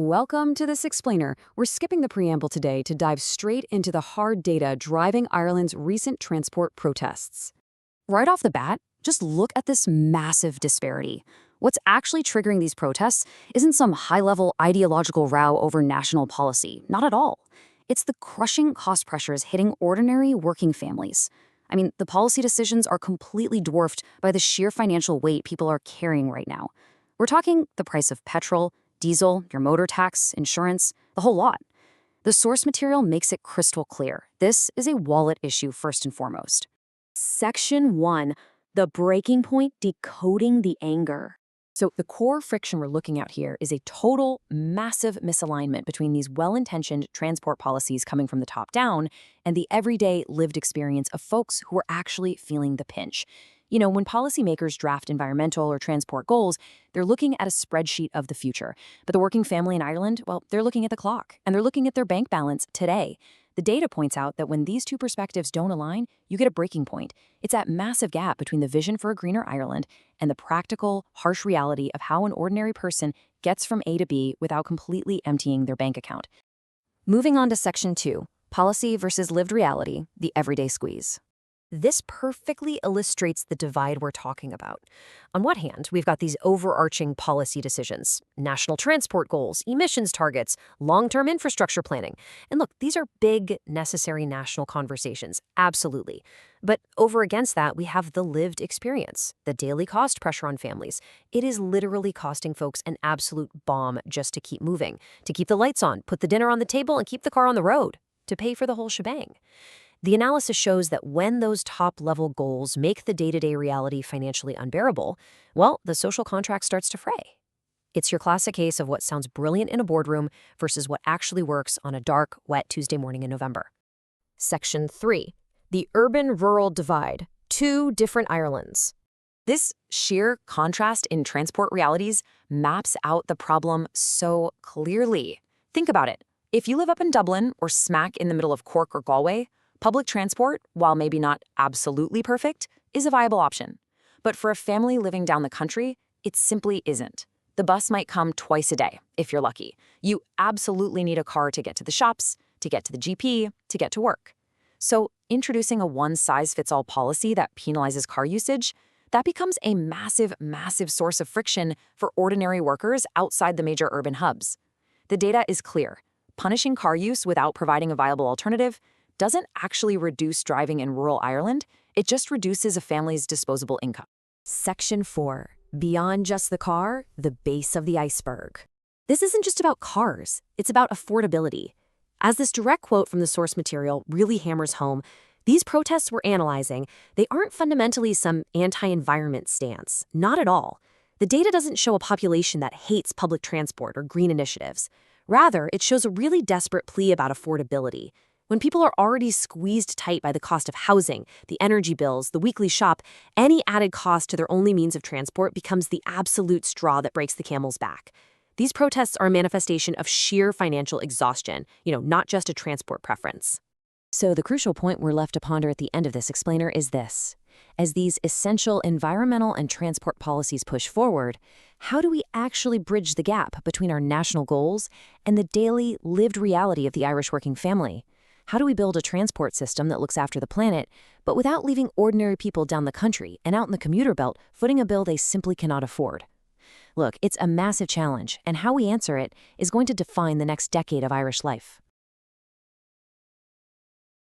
Welcome to this explainer. We're skipping the preamble today to dive straight into the hard data driving Ireland's recent transport protests. Right off the bat, just look at this massive disparity. What's actually triggering these protests isn't some high-level ideological row over national policy, not at all. It's the crushing cost pressures hitting ordinary working families. I mean, the policy decisions are completely dwarfed by the sheer financial weight people are carrying right now. We're talking the price of petrol, diesel, your motor tax, insurance, the whole lot. The source material makes it crystal clear. This is a wallet issue first and foremost. Section 1, the breaking point decoding the anger. So the core friction we're looking at here is a total, massive misalignment between these well-intentioned transport policies coming from the top down and the everyday lived experience of folks who are actually feeling the pinch. You know, when policymakers draft environmental or transport goals, they're looking at a spreadsheet of the future. But the working family in Ireland, well, they're looking at the clock, and they're looking at their bank balance today. The data points out that when these two perspectives don't align, you get a breaking point. It's that massive gap between the vision for a greener Ireland and the practical, harsh reality of how an ordinary person gets from A to B without completely emptying their bank account. Moving on to Section 2, policy versus lived reality, the everyday squeeze. This perfectly illustrates the divide we're talking about. On one hand, we've got these overarching policy decisions, national transport goals, emissions targets, long-term infrastructure planning. And look, these are big, necessary national conversations, absolutely. But over against that, we have the lived experience, the daily cost pressure on families. It is literally costing folks an absolute bomb just to keep moving, to keep the lights on, put the dinner on the table, and keep the car on the road, to pay for the whole shebang. The analysis shows that when those top-level goals make the day-to-day reality financially unbearable, well, the social contract starts to fray. It's your classic case of what sounds brilliant in a boardroom versus what actually works on a dark, wet Tuesday morning in November. Section 3, the urban-rural divide, two different Irelands. This sheer contrast in transport realities maps out the problem so clearly. Think about it. If you live up in Dublin or smack in the middle of Cork or Galway, public transport, while maybe not absolutely perfect, is a viable option. But for a family living down the country, it simply isn't. The bus might come twice a day, if you're lucky. You absolutely need a car to get to the shops, to get to the GP, to get to work. So introducing a one-size-fits-all policy that penalizes car usage, that becomes a massive, massive source of friction for ordinary workers outside the major urban hubs. The data is clear. Punishing car use without providing a viable alternative doesn't actually reduce driving in rural Ireland, it just reduces a family's disposable income. Section 4, beyond just the car, the base of the iceberg. This isn't just about cars, it's about affordability. As this direct quote from the source material really hammers home, these protests we're analyzing, they aren't fundamentally some anti-environment stance, not at all. The data doesn't show a population that hates public transport or green initiatives. Rather, it shows a really desperate plea about affordability. When people are already squeezed tight by the cost of housing, the energy bills, the weekly shop, any added cost to their only means of transport becomes the absolute straw that breaks the camel's back. These protests are a manifestation of sheer financial exhaustion, not just a transport preference. So the crucial point we're left to ponder at the end of this explainer is this. As these essential environmental and transport policies push forward, how do we actually bridge the gap between our national goals and the daily, lived reality of the Irish working family? How do we build a transport system that looks after the planet, but without leaving ordinary people down the country and out in the commuter belt footing a bill they simply cannot afford? Look, it's a massive challenge, and how we answer it is going to define the next decade of Irish life.